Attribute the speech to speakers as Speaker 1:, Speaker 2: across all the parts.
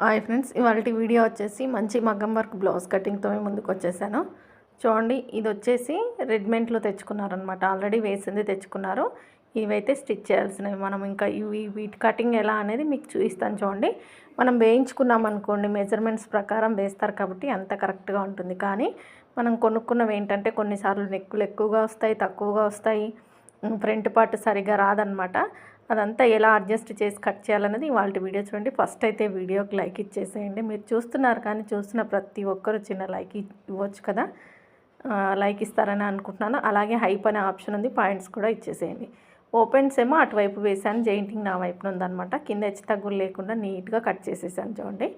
Speaker 1: Hi friends, ఇవాళ video వచ్చేసి మంచి మగ్గం వర్క్ బ్లౌజ్ కటింగ్తో ముందుకు వచ్చేసాను. చూడండి, ఇది వచ్చేసి రెడీమేడ్లో తెచ్చుకున్నారనమాట. ఆల్రెడీ వేసింది తెచ్చుకున్నారు. ఇవైతే స్టిచ్ చేయాల్సినవి. మనం ఇంకా వీటి కటింగ్ ఎలా అనేది మీకు చూపిస్తాను. చూడండి, మనం వేయించుకున్నాం అనుకోండి, మెజర్మెంట్స్ ప్రకారం వేస్తారు కాబట్టి అంత కరెక్ట్గా ఉంటుంది. కానీ మనం కొనుక్కున్నవి ఏంటంటే కొన్నిసార్లు నెక్కులు ఎక్కువగా వస్తాయి, తక్కువగా వస్తాయి, ఫ్రంట్ పార్ట్ సరిగా రాదనమాట. అదంతా ఎలా అడ్జస్ట్ చేసి కట్ చేయాలనేది ఇవాళ వీడియో చూడండి. ఫస్ట్ అయితే వీడియోకి లైక్ ఇచ్చేసేయండి. మీరు చూస్తున్నారు కానీ చూస్తున్న ప్రతి ఒక్కరు చిన్న లైక్ ఇవ్వచ్చు కదా, లైక్ ఇస్తారని అనుకుంటున్నాను. అలాగే హైప్ అనే ఆప్షన్ ఉంది, పాయింట్స్ కూడా ఇచ్చేసేయండి. ఓపెన్స్ ఏమో అటువైపు వేసాను, జెయింటింగ్ నా వైపున ఉందనమాట. కింద హెచ్చు తగ్గులు లేకుండా నీట్గా కట్ చేసేసాను. చూడండి,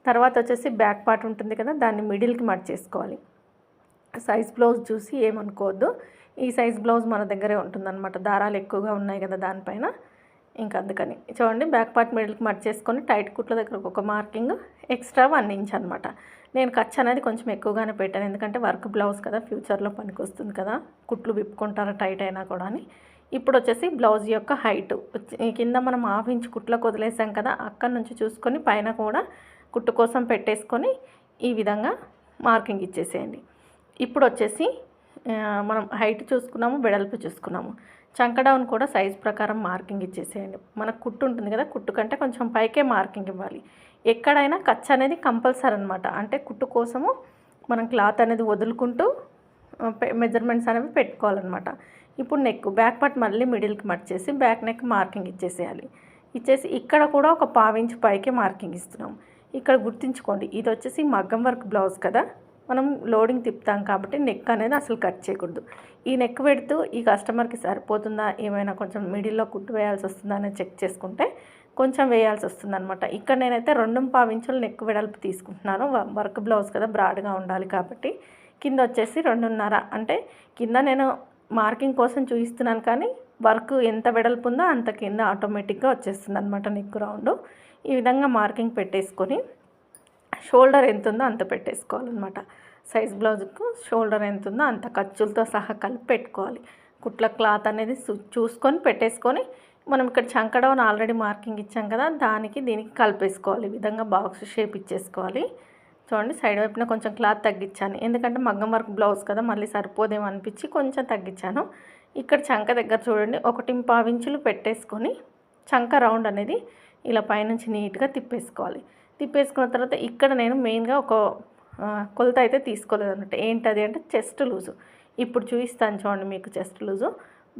Speaker 1: తర్వాత వచ్చేసి బ్యాక్ పార్ట్ ఉంటుంది కదా, దాన్ని మిడిల్కి మట్ చేసుకోవాలి. సైజ్ బ్లౌజ్ చూసి ఏమనుకోవద్దు, ఈ సైజ్ బ్లౌజ్ మన దగ్గరే ఉంటుందన్నమాట. దారాలు ఎక్కువగా ఉన్నాయి కదా దానిపైన, ఇంకా అందుకని. చూడండి, బ్యాక్ పార్ట్ మిడిల్కి మట్ చేసుకొని టైట్ కుట్ల దగ్గర ఒక మార్కింగ్ ఎక్స్ట్రా 1 ఇంచ్ అనమాట. నేను ఖర్చు అనేది కొంచెం ఎక్కువగానే పెట్టాను, ఎందుకంటే వర్క్ బ్లౌజ్ కదా, ఫ్యూచర్లో పనికి వస్తుంది కదా, కుట్లు విప్పుకుంటారా టైట్ అయినా కూడా అని. ఇప్పుడు వచ్చేసి బ్లౌజ్ యొక్క హైట్ కింద మనం 1/2 ఇంచ్ కుట్లకు వదిలేసాం కదా, అక్కడి నుంచి చూసుకొని పైన కూడా కుట్టు కోసం పెట్టేసుకొని ఈ విధంగా మార్కింగ్ ఇచ్చేసేయండి. ఇప్పుడు వచ్చేసి మనం హైట్ చూసుకున్నాము, వెడల్పు చూసుకున్నాము. చంక డౌన్ కూడా సైజ్ ప్రకారం మార్కింగ్ ఇచ్చేసేయండి. మనకు కుట్టు ఉంటుంది కదా, కుట్టు కంటే కొంచెం పైకే మార్కింగ్ ఇవ్వాలి. ఎక్కడైనా ఖర్చు అనేది కంపల్సరీ అనమాట. అంటే కుట్టు కోసము మనం క్లాత్ అనేది వదులుకుంటూ మెజర్మెంట్స్ అనేవి పెట్టుకోవాలన్నమాట. ఇప్పుడు నెక్ బ్యాక్ పార్ట్ మళ్ళీ మిడిల్కి మర్చేసి బ్యాక్ నెక్ మార్కింగ్ ఇచ్చేసేయాలి. ఇచ్చేసి ఇక్కడ కూడా ఒక 1/4 ఇంచ్ పైకే మార్కింగ్ ఇస్తున్నాం. ఇక్కడ గుర్తుంచుకోండి, ఇది వచ్చేసి మగ్గం వర్క్ బ్లౌజ్ కదా, మనం లోడింగ్ తిప్పుతాం కాబట్టి నెక్ అనేది అసలు కట్ చేయకూడదు. ఈ నెక్ పెడుతూ ఈ కస్టమర్కి సరిపోతుందా, ఏమైనా కొంచెం మిడిల్లో కుట్టు వేయాల్సి వస్తుందా అని చెక్ చేసుకుంటే కొంచెం వేయాల్సి వస్తుందన్నమాట. ఇక్కడ నేనైతే 2.25 ఇంచులు నెక్ వెడల్పు తీసుకుంటున్నాను. వర్క్ బ్లౌజ్ కదా, బ్రాడ్గా ఉండాలి కాబట్టి. కింద వచ్చేసి 2.5, అంటే కింద నేను మార్కింగ్ కోసం చూపిస్తున్నాను కానీ వర్క్ ఎంత వెడల్పు ఉందో అంత కింద ఆటోమేటిక్గా వచ్చేస్తుంది అనమాట నెక్ రౌండ్. ఈ విధంగా మార్కింగ్ పెట్టేసుకొని షోల్డర్ ఎంత ఉందో అంత పెట్టేసుకోవాలన్నమాట. సైజ్ బ్లౌజ్కు షోల్డర్ ఎంత ఉందో అంత ఖర్చులతో సహా కలిపి పెట్టుకోవాలి. కుట్ల క్లాత్ అనేది చూసుకొని పెట్టేసుకొని మనం ఇక్కడ చంక డౌన్ ఆల్రెడీ మార్కింగ్ ఇచ్చాం కదా, దానికి దీనికి కలిపేసుకోవాలి. ఈ విధంగా బాక్స్ షేప్ ఇచ్చేసుకోవాలి. చూడండి, సైడ్ వైపున కొంచెం క్లాత్ తగ్గించాను, ఎందుకంటే మగ్గం వర్క్ బ్లౌజ్ కదా, మళ్ళీ సరిపోదేమో అనిపించి కొంచెం తగ్గించాను. ఇక్కడ చంక దగ్గర చూడండి 1.25 ఇంచులు పెట్టేసుకొని చంక రౌండ్ అనేది ఇలా పైనుంచి నీట్గా తిప్పేసుకోవాలి. తిప్పేసుకున్న తర్వాత ఇక్కడ నేను మెయిన్గా ఒక కొలత అయితే తీసుకోలేదు అన్నట్టు. ఏంటది అంటే చెస్ట్ లూజు. ఇప్పుడు చూపిస్తాను చూడండి మీకు చెస్ట్ లూజు.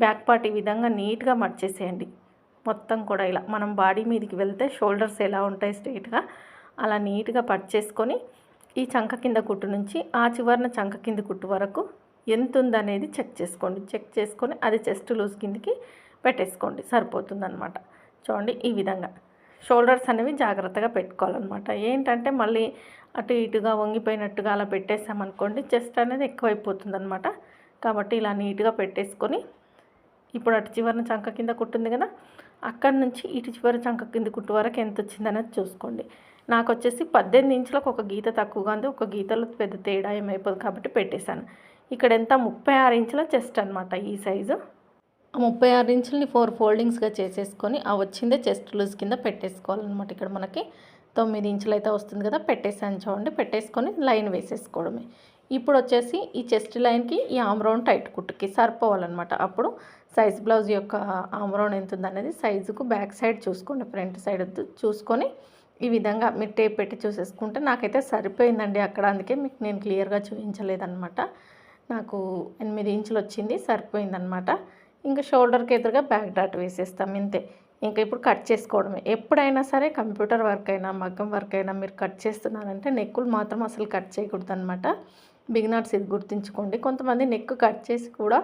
Speaker 1: బ్యాక్ పార్ట్ ఈ విధంగా నీట్గా మర్చేసేయండి. మొత్తం కూడా ఇలా మనం బాడీ మీదకి వెళ్తే షోల్డర్స్ ఎలా ఉంటాయి స్ట్రైట్గా, అలా నీట్గా పర్చేసుకొని ఈ చంక కింద కుట్టు నుంచి ఆ చివరిన చంక కింద కుట్టు వరకు ఎంత ఉందనేది చెక్ చేసుకోండి. చెక్ చేసుకొని అది చెస్ట్ లూజ్ కిందకి పెట్టేసుకోండి, సరిపోతుందన్నమాట. చూడండి, ఈ విధంగా షోల్డర్స్ అనేవి జాగ్రత్తగా పెట్టుకోవాలన్నమాట. ఏంటంటే మళ్ళీ అటు ఇటుగా వంగిపోయినట్టుగా అలా పెట్టేసామనుకోండి, చెస్ట్ అనేది ఎక్కువైపోతుంది అనమాట. కాబట్టి ఇలా నీట్గా పెట్టేసుకొని ఇప్పుడు అటు చివరిన చంక కింద కుట్టుంది కదా, అక్కడి నుంచి ఇటు చివరి చంక కింద కుట్టు వరకు ఎంత వచ్చిందనేది చూసుకోండి. నాకు వచ్చేసి 18 ఇంచులకు ఒక గీత తక్కువగా ఉంది, ఒక గీతలో పెద్ద తేడా ఏమైపోదు కాబట్టి పెట్టేశాను. ఇక్కడ ఎంత 36 ఇంచుల చెస్ట్ అనమాట ఈ సైజు. 36 ఇంచులని 4 ఫోల్డింగ్స్గా చేసేసుకొని ఆ వచ్చిందే చెస్ట్ లూజ్ కింద పెట్టేసుకోవాలన్నమాట. ఇక్కడ మనకి 9 ఇంచులు అయితే వస్తుంది కదా, పెట్టేసాను చూడండి. పెట్టేసుకొని లైన్ వేసేసుకోవడమే. ఇప్పుడు వచ్చేసి ఈ చెస్ట్ లైన్కి ఈ ఆమ్ రౌండ్ టైట్ కుట్టుకి సరిపోవాలన్నమాట. అప్పుడు సైజ్ బ్లౌజ్ యొక్క ఆమ్ రౌండ్ ఎంత ఉందనేది సైజుకు బ్యాక్ సైడ్ చూసుకోండి, ఫ్రంట్ సైడ్ చూసుకొని ఈ విధంగా మీరు టేప్ పెట్టి చూసేసుకుంటే నాకైతే సరిపోయిందండి అక్కడ. అందుకే మీకు నేను క్లియర్గా చూపించలేదన్నమాట. నాకు 8 ఇంచులు వచ్చింది, సరిపోయిందనమాట. ఇంకా షోల్డర్కి ఎదురుగా బ్యాక్ డాట్ వేసేస్తాం, ఇంతే. ఇంకా ఇప్పుడు కట్ చేసుకోవడమే. ఎప్పుడైనా సరే కంప్యూటర్ వర్క్ అయినా మగ్గం వర్క్ అయినా మీరు కట్ చేస్తున్నారంటే నెక్కులు మాత్రం అసలు కట్ చేయకూడదు అనమాట. బిగినర్స్ ఇది గుర్తుంచుకోండి. కొంతమంది నెక్ కట్ చేసి కూడా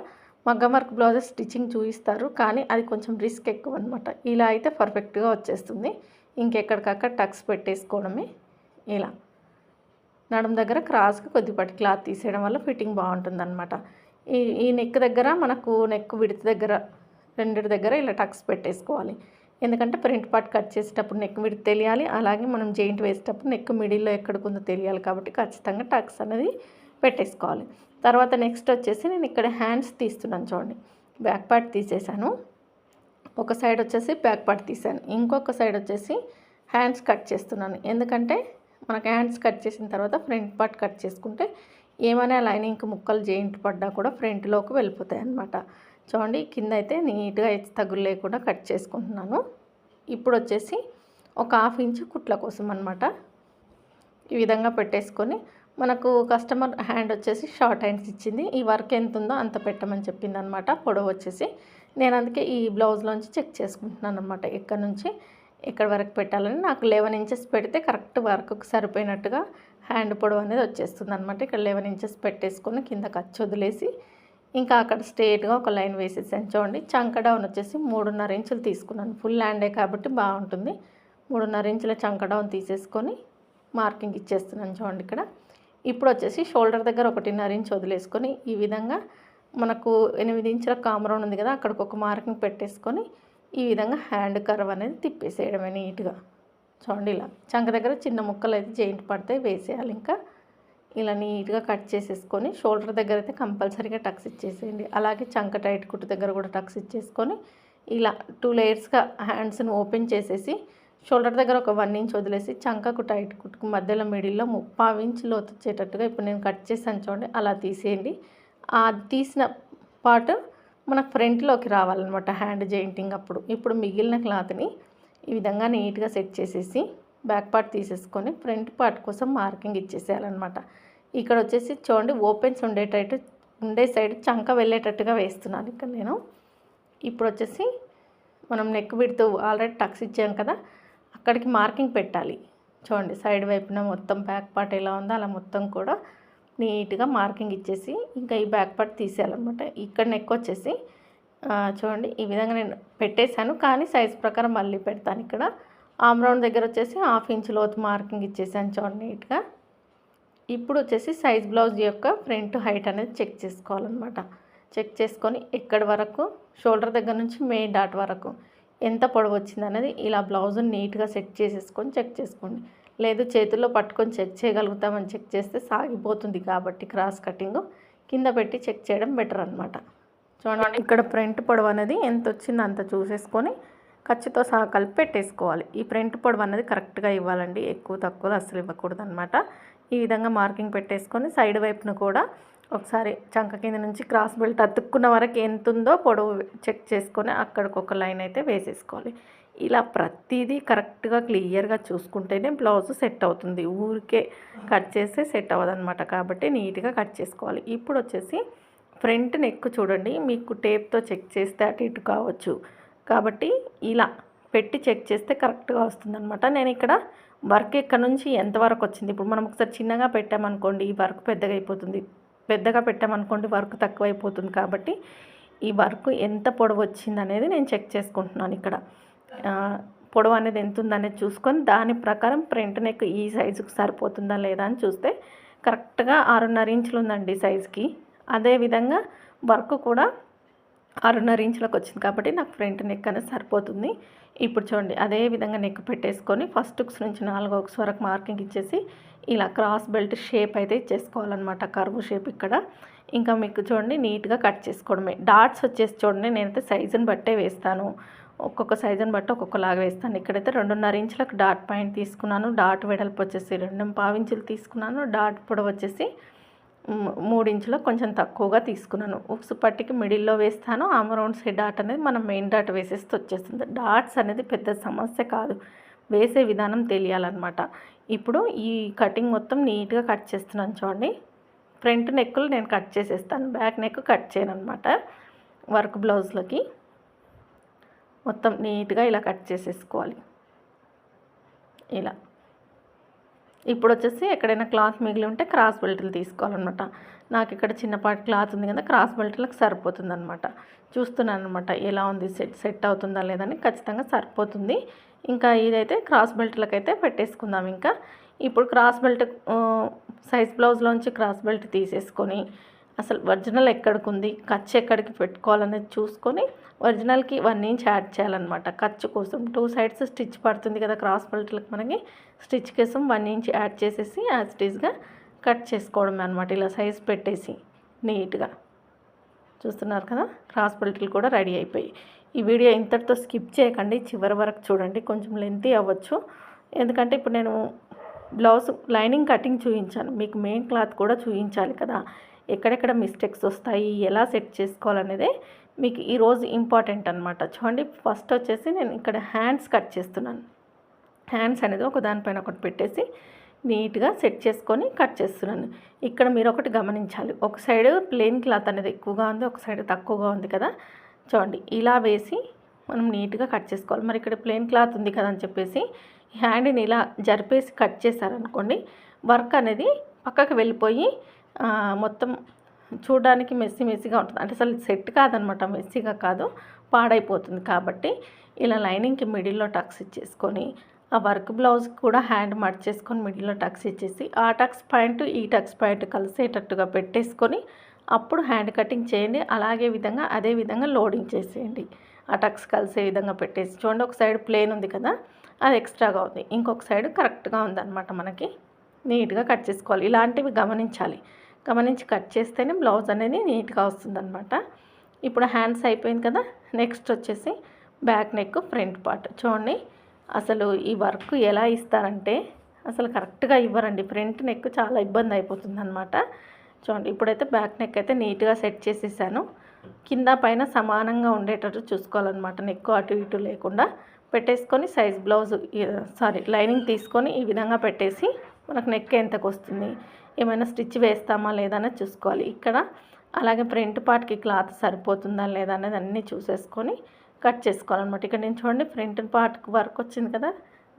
Speaker 1: మగ్గం వర్క్ బ్లౌజెస్ స్టిచ్చింగ్ చూపిస్తారు, కానీ అది కొంచెం రిస్క్ ఎక్కువ అనమాట. ఇలా అయితే పర్ఫెక్ట్గా వచ్చేస్తుంది. ఇంకెక్కడికక్కడ టక్స్ పెట్టేసుకోవడమే. ఇలా నడుము దగ్గర క్రాస్గా కొద్దిపాటి క్లాత్ తీసేయడం వల్ల ఫిట్టింగ్ బాగుంటుందన్నమాట. ఈ నెక్ దగ్గర మనకు నెక్ విడత దగ్గర రెండిటి దగ్గర ఇలా టక్స్ పెట్టేసుకోవాలి. ఎందుకంటే ఫ్రంట్ పార్ట్ కట్ చేసేటప్పుడు నెక్ విడత తెలియాలి, అలాగే మనం జెయింట్ వేసేటప్పుడు నెక్ మిడిల్లో ఎక్కడికుందో తెలియాలి కాబట్టి ఖచ్చితంగా టక్స్ అనేది పెట్టేసుకోవాలి. తర్వాత నెక్స్ట్ వచ్చేసి నేను ఇక్కడ హ్యాండ్స్ తీస్తున్నాను చూడండి. బ్యాక్ పార్ట్ తీసేసాను, ఒక సైడ్ వచ్చేసి బ్యాక్ పార్ట్ తీసాను, ఇంకొక సైడ్ వచ్చేసి హ్యాండ్స్ కట్ చేస్తున్నాను. ఎందుకంటే మనకు హ్యాండ్స్ కట్ చేసిన తర్వాత ఫ్రంట్ పార్ట్ కట్ చేసుకుంటే ఏమైనా లైనింగ్కి ముక్కలు జాయింట్ పడ్డా కూడా ఫ్రంట్లోకి వెళ్ళిపోతాయి అన్నమాట. చూడండి కింద అయితే నీట్గా తగులు లేకుండా కట్ చేసుకుంటున్నాను. ఇప్పుడు వచ్చేసి ఒక 1/2 ఇంచు కుట్ల కోసం అన్నమాట. ఈ విధంగా పెట్టేసుకొని మనకు కస్టమర్ హ్యాండ్ వచ్చేసి షార్ట్ హ్యాండ్స్ ఇచ్చింది. ఈ వర్క్ ఎంత ఉందో అంత పెట్టమని చెప్పింది అనమాట. పొడవు వచ్చేసి నేను అందుకే ఈ బ్లౌజ్లోంచి చెక్ చేసుకుంటున్నాను అనమాట. ఎక్కడి నుంచి ఎక్కడి వరకు పెట్టాలని. నాకు 11 ఇంచెస్ పెడితే కరెక్ట్ వర్క్కి సరిపోయినట్టుగా హ్యాండ్ పొడవు అనేది వచ్చేస్తుంది అనమాట. ఇక్కడ 11 ఇంచెస్ పెట్టేసుకొని కింద ఖర్చు వదిలేసి ఇంకా అక్కడ స్ట్రేట్గా ఒక లైన్ వేసేసాను. చూడండి చంక డౌన్ వచ్చేసి 3.5 ఇంచులు తీసుకున్నాను. ఫుల్ హ్యాండే కాబట్టి బాగుంటుంది. 3.5 ఇంచుల చంక డౌన్ తీసేసుకొని మార్కింగ్ ఇచ్చేస్తున్నాను. చూడండి ఇక్కడ ఇప్పుడు వచ్చేసి షోల్డర్ దగ్గర 1.5 ఇంచ్ వదిలేసుకొని ఈ విధంగా మనకు 8 ఇంచుల కామరౌండ్ ఉంది కదా, అక్కడికి ఒక మార్కింగ్ పెట్టేసుకొని ఈ విధంగా హ్యాండ్ కర్వ్ అనేది తిప్పేసేయడమే నీట్గా. చూడండి ఇలా చంక దగ్గర చిన్న ముక్కలు అయితే జాయింట్ పడతాయి, వేసేయాలి. ఇంకా ఇలా నీట్గా కట్ చేసేసుకొని షోల్డర్ దగ్గర అయితే కంపల్సరీగా టక్స్ ఇచ్చేసేయండి. అలాగే చంక టైట్ కుట్టు దగ్గర కూడా టక్స్ ఇచ్చేసుకొని ఇలా 2 లేయర్స్గా హ్యాండ్స్ని ఓపెన్ చేసేసి షోల్డర్ దగ్గర ఒక 1 ఇంచ్ వదిలేసి చంకకు టైట్ కుట్టుకు మధ్యలో మిడిల్లో 3/4 ఇంచ్ లోతు వచ్చేటట్టుగా ఇప్పుడు నేను కట్ చేశాను చూడండి, అలా తీసేయండి. ఆ తీసిన పార్ట్ మనకు ఫ్రంట్లోకి రావాలన్నమాట హ్యాండ్ జాయింటింగ్ అప్పుడు. ఇప్పుడు మిగిలిన క్లాత్ని ఈ విధంగా నీట్గా సెట్ చేసేసి బ్యాక్ పార్ట్ తీసేసుకొని ఫ్రంట్ పార్ట్ కోసం మార్కింగ్ ఇచ్చేసేయాలన్నమాట. ఇక్కడ వచ్చేసి చూడండి ఓపెన్స్ ఉండే సైడ్ చంక వెళ్ళేటట్టుగా వేస్తున్నాను ఇక్కడ నేను. ఇప్పుడు వచ్చేసి మనం నెక్ విడ్త్ ఆల్రెడీ టక్స్ ఇచ్చాం కదా, అక్కడికి మార్కింగ్ పెట్టాలి. చూడండి సైడ్ వైపున మొత్తం బ్యాక్ పార్ట్ ఎలా ఉందో అలా మొత్తం కూడా నీట్గా మార్కింగ్ ఇచ్చేసి ఇంకా ఈ బ్యాక్ పార్ట్ తీసేయాలన్నమాట. ఇక్కడ నెక్ వచ్చేసి చూడండి ఈ విధంగా నేను పెట్టేశాను, కానీ సైజ్ ప్రకారం మళ్ళీ పెడతాను. ఇక్కడ ఆమ్ రౌండ్ దగ్గర వచ్చేసి 1/2 ఇంచ్ లోతు మార్కింగ్ ఇచ్చేసాను చూడండి నీట్గా. ఇప్పుడు వచ్చేసి సైజ్ బ్లౌజ్ యొక్క ఫ్రంట్ హైట్ అనేది చెక్ చేసుకోవాలన్నమాట. చెక్ చేసుకొని ఎక్కడి వరకు షోల్డర్ దగ్గర నుంచి మెయిన్ డాట్ వరకు ఎంత పొడవు వచ్చింది అనేది ఇలా బ్లౌజ్ని నీట్గా సెట్ చేసేసుకొని చెక్ చేసుకోండి. లేదు చేతుల్లో పట్టుకొని చెక్ చేయగలుగుతామని చెక్ చేస్తే సాగిపోతుంది, కాబట్టి క్రాస్ కటింగ్ కింద పెట్టి చెక్ చేయడం బెటర్ అనమాట. చూడండి ఇక్కడ ఫ్రంట్ పొడవు అనేది ఎంత వచ్చిందో అంత చూసేసుకొని ఖర్చుతో సహా కలిపి పెట్టేసుకోవాలి. ఈ ఫ్రంట్ పొడవు అనేది కరెక్ట్గా ఇవ్వాలండి, ఎక్కువ తక్కువలో అస్సలు ఇవ్వకూడదు అనమాట. ఈ విధంగా మార్కింగ్ పెట్టేసుకొని సైడ్ వైపున కూడా ఒకసారి చంక కింద నుంచి క్రాస్ బెల్ట్ అతుక్కున్న వరకు ఎంత ఉందో పొడవు చెక్ చేసుకొని అక్కడికి ఒక లైన్ అయితే వేసేసుకోవాలి. ఇలా ప్రతిదీ కరెక్ట్గా క్లియర్గా చూసుకుంటేనే బ్లౌజ్ సెట్ అవుతుంది. ఊరికే కట్ చేస్తే సెట్ అవ్వదన్నమాట. కాబట్టి నీట్గా కట్ చేసుకోవాలి. ఇప్పుడు వచ్చేసి ఫ్రంట్ నెక్ చూడండి, మీకు టేప్తో చెక్ చేస్తే అటు ఇటు కావచ్చు, కాబట్టి ఇలా పెట్టి చెక్ చేస్తే కరెక్ట్గా వస్తుందన్నమాట. నేను ఇక్కడ వర్క్ ఇక్కడ నుంచి ఎంతవరకు వచ్చింది, ఇప్పుడు మనం ఒకసారి చిన్నగా పెట్టామనుకోండి ఈ వర్క్ పెద్దగా అయిపోతుంది, పెద్దగా పెట్టామనుకోండి వర్క్ తక్కువ అయిపోతుంది. కాబట్టి ఈ వర్క్ ఎంత పొడవు వచ్చింది అనేది నేను చెక్ చేసుకుంటున్నాను. ఇక్కడ పొడవు అనేది ఎంత ఉందనేది చూసుకొని దాని ప్రకారం ఫ్రంట్ నెక్ ఈ సైజుకి సరిపోతుందా లేదా అని చూస్తే కరెక్ట్గా 6.5 ఇంచులు ఉందండి సైజుకి. అదేవిధంగా వర్క్ కూడా 6.5 ఇంచులకు వచ్చింది కాబట్టి నాకు ఫ్రంట్ నెక్ అనేది సరిపోతుంది. ఇప్పుడు చూడండి అదే విధంగా నెక్ పెట్టేసుకొని ఫస్ట్ హుక్స్ నుంచి 4 హుక్స్ వరకు మార్కింగ్ ఇచ్చేసి ఇలా క్రాస్ బెల్ట్ షేప్ అయితే ఇచ్చేసుకోవాలన్నమాట, కర్వ్ షేప్. ఇక్కడ ఇంకా మీకు చూడండి నీట్గా కట్ చేసుకోవడమే. డాట్స్ వచ్చేసి చూడండి నేనైతే సైజుని బట్టే వేస్తాను, ఒక్కొక్క సైజుని బట్టి ఒక్కొక్కలాగా వేస్తాను. ఇక్కడైతే 2.5 ఇంచులకు డాట్ పాయింట్ తీసుకున్నాను, డాట్ వెడల్పు వచ్చేసి 2.5 ఇంచులు తీసుకున్నాను, డాట్ పొడవు వచ్చేసి 3 ఇంచులో కొంచెం తక్కువగా తీసుకున్నాను. ఉక్స్ పట్టికి మిడిల్లో వేస్తాను. ఆమ్ రౌండ్ సైడ్ డాట్ అనేది మనం మెయిన్ డాట్ వేసేస్తే వచ్చేస్తుంది. డాట్స్ అనేది పెద్ద సమస్య కాదు, వేసే విధానం తెలియాలన్నమాట. ఇప్పుడు ఈ కటింగ్ మొత్తం నీట్గా కట్ చేస్తున్నాను చూడండి. ఫ్రంట్ నెక్కులు నేను కట్ చేసేస్తాను, బ్యాక్ నెక్ కట్ చేయను అనమాట. వర్క్ బ్లౌజ్లకి మొత్తం నీట్గా ఇలా కట్ చేసేసుకోవాలి ఇలా. ఇప్పుడు వచ్చేసి ఎక్కడైనా క్లాత్ మిగిలి ఉంటే క్రాస్ బెల్ట్లు తీసుకోవాలన్నమాట. నాకు ఇక్కడ చిన్నపాటి క్లాత్ ఉంది కదా, క్రాస్ బెల్ట్లకు సరిపోతుంది అనమాట. చూస్తున్నాను అనమాట ఎలా ఉంది, సెట్ అవుతుందా లేదని. ఖచ్చితంగా సరిపోతుంది. ఇంకా ఇదైతే క్రాస్ బెల్ట్లకు అయితే పెట్టేసుకుందాం. ఇంకా ఇప్పుడు క్రాస్ బెల్ట్ సైజ్ బ్లౌజ్లోంచి క్రాస్ బెల్ట్ తీసేసుకొని అసలు ఒరిజినల్ ఎక్కడికి ఉంది, ఖర్చు ఎక్కడికి పెట్టుకోవాలనేది చూసుకొని ఒరిజినల్కి 1 ఇంచ్ యాడ్ చేయాలన్నమాట. ఖర్చు కోసం 2 సైడ్స్ స్టిచ్ పడుతుంది కదా క్రాస్ బెల్ట్లకు, మనకి స్టిచ్ కోసం 1 ఇంచ్ యాడ్ చేసేసి యాజ్ ఇట్ ఈస్గా కట్ చేసుకోవడమే అనమాట. ఇలా సైజ్ పెట్టేసి నీట్గా చూస్తున్నారు కదా, క్రాస్ బెల్ట్లు కూడా రెడీ అయిపోయి. ఈ వీడియో ఇంతటితో స్కిప్ చేయకండి, చివరి వరకు చూడండి. కొంచెం లెంతీ అవ్వచ్చు, ఎందుకంటే ఇప్పుడు నేను బ్లౌజ్ లైనింగ్ కటింగ్ చూపించాను, మీకు మెయిన్ క్లాత్ కూడా చూపించాలి కదా, ఎక్కడెక్కడ మిస్టేక్స్ వస్తాయి, ఎలా సెట్ చేసుకోవాలనేదే మీకు ఈరోజు ఇంపార్టెంట్ అనమాట. చూడండి, ఫస్ట్ వచ్చేసి నేను ఇక్కడ హ్యాండ్స్ కట్ చేస్తున్నాను. హ్యాండ్స్ అనేది ఒక దానిపైన ఒకటి పెట్టేసి నీట్గా సెట్ చేసుకొని కట్ చేస్తున్నాను. ఇక్కడ మీరు ఒకటి గమనించాలి, ఒక సైడ్ ప్లెయిన్ క్లాత్ అనేది ఎక్కువగా ఉంది, ఒక సైడ్ తక్కువగా ఉంది కదా. చూడండి, ఇలా వేసి మనం నీట్గా కట్ చేసుకోవాలి. మరి ఇక్కడ ప్లెయిన్ క్లాత్ ఉంది కదా అని చెప్పేసి హ్యాండ్ని ఇలా జరిపేసి కట్ చేశారనుకోండి, వర్క్ అనేది పక్కకు వెళ్ళిపోయి మొత్తం చూడడానికి మెస్సీగా ఉంటుంది. అంటే అసలు సెట్ కాదనమాట, మెస్సీగా కాదు, పాడైపోతుంది. కాబట్టి ఇలా లైనింగ్కి మిడిల్లో టక్స్ ఇచ్చేసుకొని ఆ వర్క్ బ్లౌజ్ కూడా హ్యాండ్ మర్చేసుకొని మిడిల్లో టక్స్ ఇచ్చేసి ఆ టక్స్ పాయింట్ ఈ టక్స్ పాయింట్ కలిసేటట్టుగా పెట్టేసుకొని అప్పుడు హ్యాండ్ కటింగ్ చేయండి. అదే విధంగా లోడింగ్ చేసేయండి. ఆ టక్స్ కలిసే విధంగా పెట్టేసి చూడండి, ఒక సైడ్ ప్లేన్ ఉంది కదా, అది ఎక్స్ట్రాగా ఉంది, ఇంకొక సైడ్ కరెక్ట్గా ఉందన్నమాట. మనకి నీట్గా కట్ చేసుకోవాలి. ఇలాంటివి గమనించి కట్ చేస్తేనే బ్లౌజ్ అనేది నీట్గా వస్తుందన్నమాట. ఇప్పుడు హ్యాండ్స్ అయిపోయింది కదా, నెక్స్ట్ వచ్చేసి బ్యాక్ నెక్ ఫ్రంట్ పార్ట్. చూడండి, అసలు ఈ వర్క్ ఎలా ఇస్తారంటే అసలు కరెక్ట్గా ఇవ్వరండి. ఫ్రంట్ నెక్ చాలా ఇబ్బంది అయిపోతుంది అనమాట. చూడండి, ఇప్పుడైతే బ్యాక్ నెక్ అయితే నీట్గా సెట్ చేసేసాను. కింద పైన సమానంగా ఉండేటట్టు చూసుకోవాలన్నమాట. నెక్ అటు ఇటు లేకుండా పెట్టేసుకొని లైనింగ్ తీసుకొని ఈ విధంగా పెట్టేసి మనకు నెక్ ఎంతకు వస్తుంది, ఏమైనా స్టిచ్ వేస్తామా లేదా అనేది చూసుకోవాలి. ఇక్కడ అలాగే ఫ్రంట్ పార్ట్కి క్లాత్ సరిపోతుందా లేదా అనేది అన్నీ చూసేసుకొని కట్ చేసుకోవాలన్నమాట. ఇక్కడ నేను చూడండి, ఫ్రంట్ పార్ట్కి వర్క్ వచ్చింది కదా,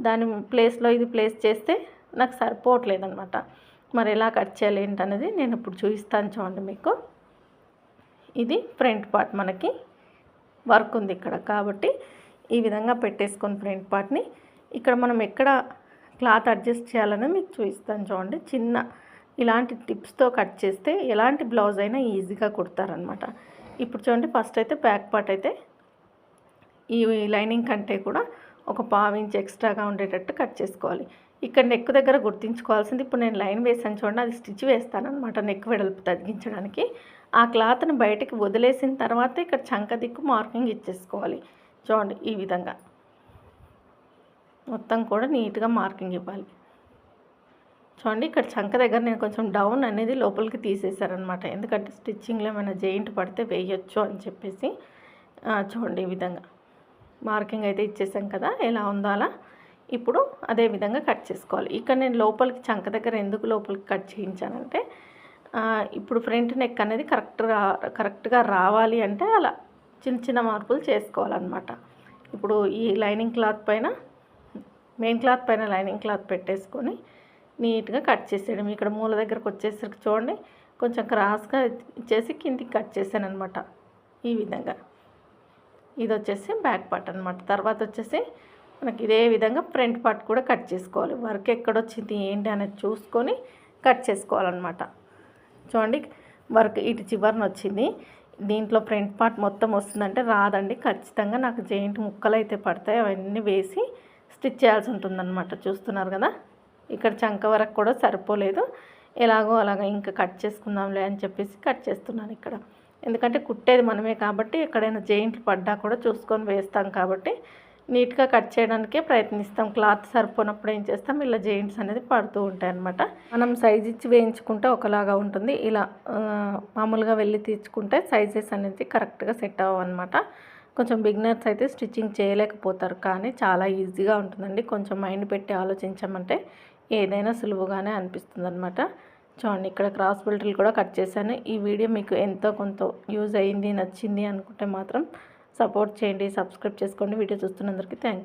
Speaker 1: దాని ప్లేస్లో ఇది ప్లేస్ చేస్తే నాకు సరిపోవట్లేదు అనమాట. మరి ఎలా కట్ చేయాలి ఏంటనేది నేను ఇప్పుడు చూపిస్తాను. చూడండి, మీకు ఇది ఫ్రంట్ పార్ట్, మనకి వర్క్ ఉంది ఇక్కడ కాబట్టి ఈ విధంగా పెట్టేసుకొని ఫ్రంట్ పార్ట్ని ఇక్కడ మనం ఎక్కడ క్లాత్ అడ్జస్ట్ చేయాలని మీకు చూపిస్తాను. చూడండి, చిన్న ఇలాంటి టిప్స్తో కట్ చేస్తే ఎలాంటి బ్లౌజ్ అయినా ఈజీగా కుడతారనమాట. ఇప్పుడు చూడండి, ఫస్ట్ అయితే బ్యాక్ పార్ట్ అయితే ఈ లైనింగ్ కంటే కూడా ఒక 1/2 ఇంచ్ ఎక్స్ట్రాగా ఉండేటట్టు కట్ చేసుకోవాలి. ఇక్కడ నెక్ దగ్గర గుర్తుంచుకోవాల్సింది, ఇప్పుడు నేను లైన్ వేసాను చూడండి, అది స్టిచ్ వేస్తాను అనమాట నెక్ వెడల్పు తగ్గించడానికి. ఆ క్లాత్ని బయటికి వదిలేసిన తర్వాత ఇక్కడ చంక దిక్కు మార్కింగ్ ఇచ్చేసుకోవాలి. చూడండి, ఈ విధంగా మొత్తం కూడా నీట్గా మార్కింగ్ ఇవ్వాలి. చూడండి, ఇక్కడ చంక దగ్గర నేను కొంచెం డౌన్ అనేది లోపలికి తీసేసారనమాట, ఎందుకంటే స్టిచ్చింగ్లో ఏమైనా జాయింట్ పడితే వేయొచ్చు అని చెప్పేసి. చూడండి, ఈ విధంగా మార్కింగ్ అయితే ఇచ్చేసాం కదా, ఎలా ఉందో అలా. ఇప్పుడు అదే విధంగా కట్ చేసుకోవాలి. ఇక్కడ నేను లోపలికి చంక దగ్గర ఎందుకు లోపలికి కట్ చేయించానంటే, ఇప్పుడు ఫ్రంట్ నెక్ అనేది కరెక్ట్గా రావాలి అంటే అలా చిన్న మార్పులు చేసుకోవాలన్నమాట. ఇప్పుడు ఈ లైనింగ్ క్లాత్ పైన మెయిన్ క్లాత్ పైన లైనింగ్ క్లాత్ పెట్టేసుకొని నీట్గా కట్ చేసేయడం. ఇక్కడ మూల దగ్గరకు వచ్చేసరికి చూడండి, కొంచెం క్రాస్గా ఇచ్చేసి కిందికి కట్ చేశాను అనమాట. ఈ విధంగా ఇది వచ్చేసి బ్యాక్ పార్ట్ అనమాట. తర్వాత వచ్చేసి మనకి ఇదే విధంగా ఫ్రంట్ పార్ట్ కూడా కట్ చేసుకోవాలి. వర్క్ ఎక్కడొచ్చింది ఏంటి అనేది చూసుకొని కట్ చేసుకోవాలన్నమాట. చూడండి, వర్క్ ఇటు చివరన వచ్చింది, దీంట్లో ఫ్రంట్ పార్ట్ మొత్తం వస్తుందంటే రాదండి. ఖచ్చితంగా నాకు జాయింట్ ముక్కలు అయితే పడతాయి, అవన్నీ వేసి స్టిచ్ చేయాల్సి ఉంటుందన్నమాట. చూస్తున్నారు కదా, ఇక్కడ చంక వరకు కూడా సరిపోలేదు, ఎలాగో అలాగా ఇంకా కట్ చేసుకుందాంలే అని చెప్పేసి కట్ చేస్తున్నాను ఇక్కడ. ఎందుకంటే కుట్టేది మనమే కాబట్టి ఎక్కడైనా జాయింట్లు పడ్డా కూడా చూసుకొని వేస్తాం కాబట్టి నీట్గా కట్ చేయడానికే ప్రయత్నిస్తాం. క్లాత్ సరిపోనప్పుడు ఏం చేస్తాం, ఇలా జాయింట్స్ అనేది పడుతూ ఉంటాయి అన్నమాట. మనం సైజ్ ఇచ్చి వేయించుకుంటే ఒకలాగా ఉంటుంది, ఇలా మామూలుగా వెళ్ళి తీర్చుకుంటే సైజెస్ అనేది కరెక్ట్గా సెట్ అవ్వన్నమాట. కొంచెం బిగినర్స్ అయితే స్టిచ్చింగ్ చేయలేకపోతారు, కానీ చాలా ఈజీగా ఉంటుందండి. కొంచెం మైండ్ పెట్టి ఆలోచించామంటే ఏదైనా సులువుగానే అనిపిస్తుంది అనమాట. చూడండి, ఇక్కడ క్రాస్ బెల్ట్లు కూడా కట్ చేశాను. ఈ వీడియో మీకు ఎంతో కొంత యూజ్ అయ్యింది, నచ్చింది అనుకుంటే మాత్రం సపోర్ట్ చేయండి, సబ్స్క్రైబ్ చేసుకోండి. వీడియో చూస్తున్నందరికీ థ్యాంక్ యూ.